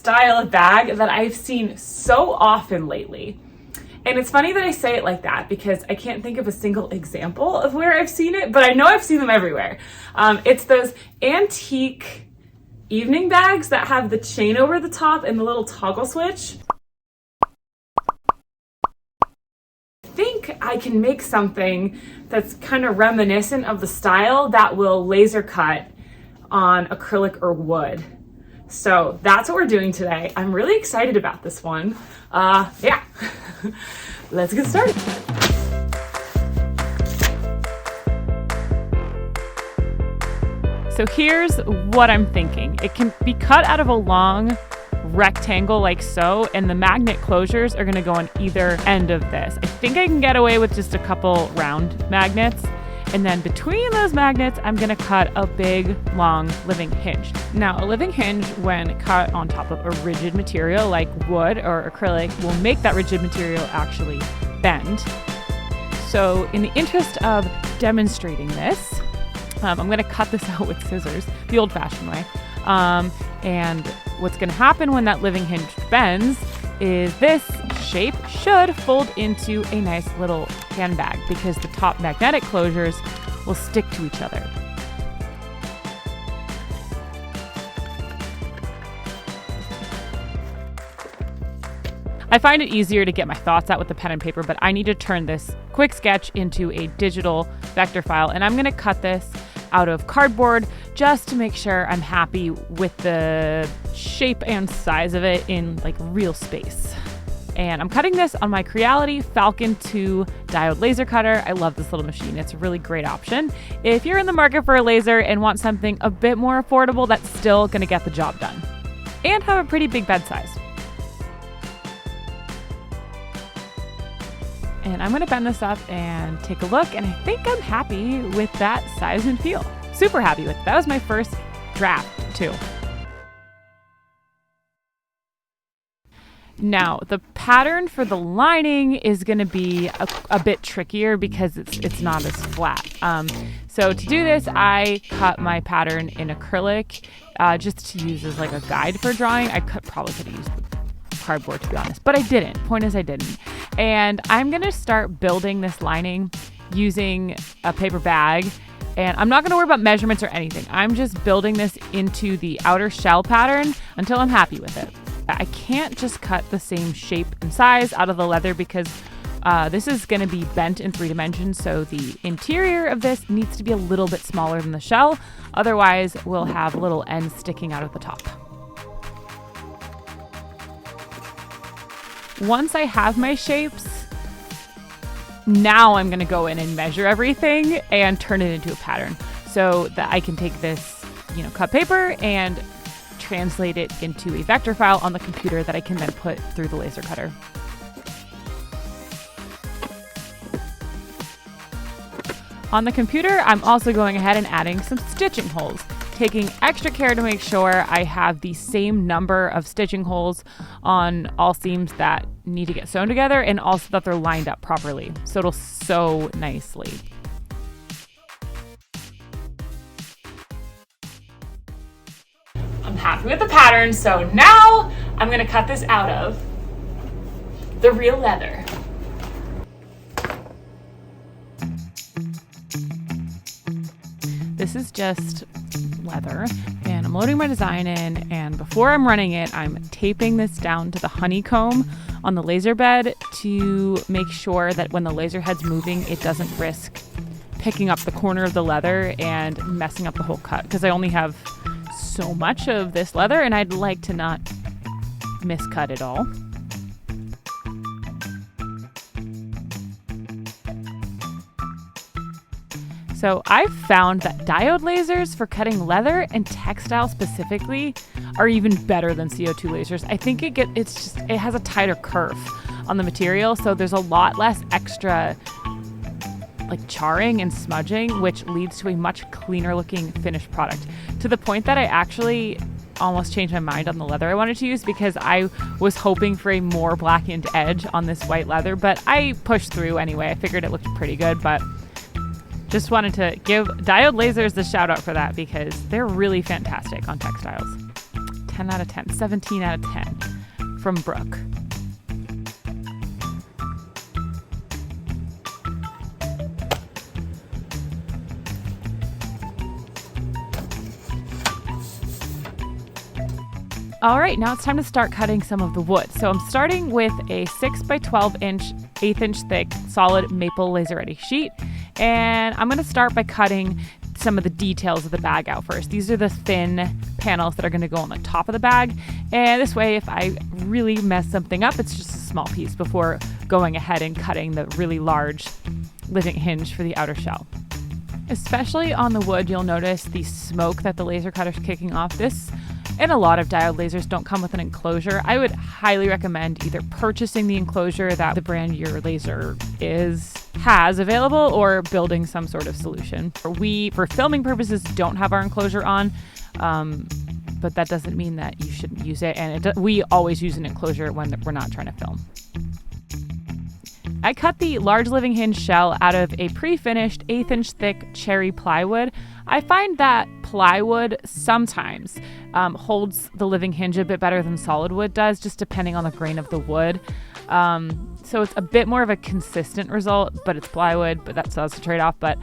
style of bag that I've seen so often lately. And it's funny that I say it like that because I can't think of a single example of where I've seen it, but I know I've seen them everywhere. It's those antique evening bags that have the chain over the top and the little toggle switch. I think I can make something that's kind of reminiscent of the style that will laser cut on acrylic or wood. So that's what we're doing today. I'm really excited about this one. Yeah, let's get started. So here's what I'm thinking. It can be cut out of a long rectangle like so, and the magnet closures are gonna go on either end of this. I think I can get away with just a couple round magnets. And then between those magnets, I'm gonna cut a big, long living hinge. Now, a living hinge, when cut on top of a rigid material like wood or acrylic, will make that rigid material actually bend. So in the interest of demonstrating this, I'm gonna cut this out with scissors, the old-fashioned way. And what's gonna happen when that living hinge bends is this shape should fold into a nice little handbag because the top magnetic closures will stick to each other. I find it easier to get my thoughts out with the pen and paper, but I need to turn this quick sketch into a digital vector file, and I'm gonna cut this out of cardboard just to make sure I'm happy with the shape and size of it in like real space. And I'm cutting this on my Creality Falcon 2 Diode Laser Cutter. I love this little machine. It's a really great option if you're in the market for a laser and want something a bit more affordable that's still gonna get the job done and have a pretty big bed size. And I'm gonna bend this up and take a look, and I think I'm happy with that size and feel. Super happy with it. That was my first draft too. Now, the pattern for the lining is gonna be a bit trickier because it's not as flat. So to do this, I cut my pattern in acrylic just to use as like a guide for drawing. Probably could have used cardboard to be honest, but I didn't. Point is I didn't. And I'm gonna start building this lining using a paper bag, and I'm not gonna worry about measurements or anything. I'm just building this into the outer shell pattern until I'm happy with it. I can't just cut the same shape and size out of the leather because this is gonna be bent in 3 dimensions, so the interior of this needs to be a little bit smaller than the shell. Otherwise, we'll have little ends sticking out of the top. Once I have my shapes, now I'm gonna go in and measure everything and turn it into a pattern so that I can take this, cut paper and translate it into a vector file on the computer that I can then put through the laser cutter. On the computer, I'm also going ahead and adding some stitching holes, taking extra care to make sure I have the same number of stitching holes on all seams that need to get sewn together, and also that they're lined up properly so it'll sew nicely. I'm happy with the pattern, so now I'm gonna cut this out of the real leather. This is just leather, and I'm loading my design in, and before I'm running it, I'm taping this down to the honeycomb on the laser bed to make sure that when the laser head's moving, it doesn't risk picking up the corner of the leather and messing up the whole cut, because I only have so much of this leather and I'd like to not miscut it all. So I've found that diode lasers for cutting leather and textile specifically are even better than CO2 lasers. I think it has a tighter kerf on the material, so there's a lot less extra like charring and smudging, which leads to a much cleaner looking finished product, to the point that I actually almost changed my mind on the leather I wanted to use, because I was hoping for a more blackened edge on this white leather, but I pushed through anyway. I figured it looked pretty good, but just wanted to give Diode Lasers the shout out for that because they're really fantastic on textiles. 10 out of 10, 17 out of 10 from Brooke. All right, now it's time to start cutting some of the wood. So I'm starting with a 6 by 12 inch, 1/8 inch thick, solid maple laser ready sheet. And I'm gonna start by cutting some of the details of the bag out first. These are the thin panels that are gonna go on the top of the bag. And this way, if I really mess something up, it's just a small piece before going ahead and cutting the really large living hinge for the outer shell. Especially on the wood, you'll notice the smoke that the laser cutter's kicking off. This and a lot of diode lasers don't come with an enclosure. I would highly recommend either purchasing the enclosure that the brand your laser has available or building some sort of solution. We, for filming purposes, don't have our enclosure on, but that doesn't mean that you shouldn't use it. And we always use an enclosure when we're not trying to film. I cut the large living hinge shell out of a pre-finished 1/8 inch thick cherry plywood. I find that plywood sometimes holds the living hinge a bit better than solid wood does, just depending on the grain of the wood. So it's a bit more of a consistent result, but it's plywood, but that's a trade-off. But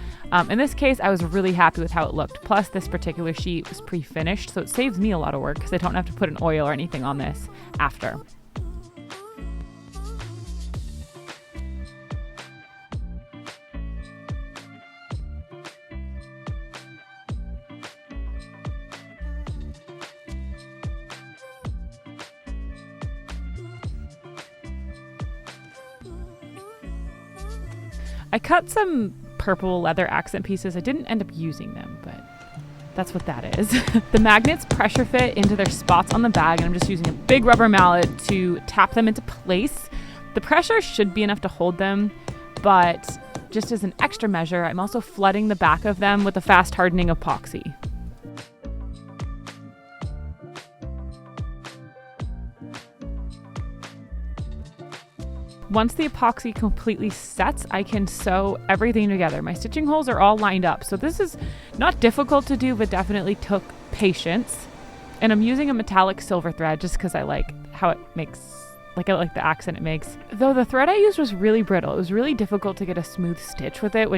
in this case, I was really happy with how it looked. Plus, this particular sheet was pre-finished, so it saves me a lot of work because I don't have to put an oil or anything on this after. I cut some purple leather accent pieces. I didn't end up using them, but that's what that is. The magnets pressure fit into their spots on the bag, and I'm just using a big rubber mallet to tap them into place. The pressure should be enough to hold them, but just as an extra measure, I'm also flooding the back of them with a fast hardening epoxy. Once the epoxy completely sets, I can sew everything together. My stitching holes are all lined up, so this is not difficult to do, but definitely took patience. And I'm using a metallic silver thread just because I like how it makes, I like the accent it makes. Though the thread I used was really brittle. It was really difficult to get a smooth stitch with it,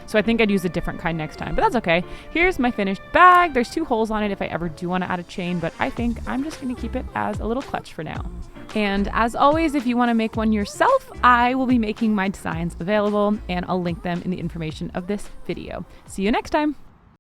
so I think I'd use a different kind next time, but that's okay. Here's my finished bag. There's 2 holes on it if I ever do want to add a chain, but I think I'm just going to keep it as a little clutch for now. And as always, if you want to make one yourself, I will be making my designs available, and I'll link them in the information of this video. See you next time.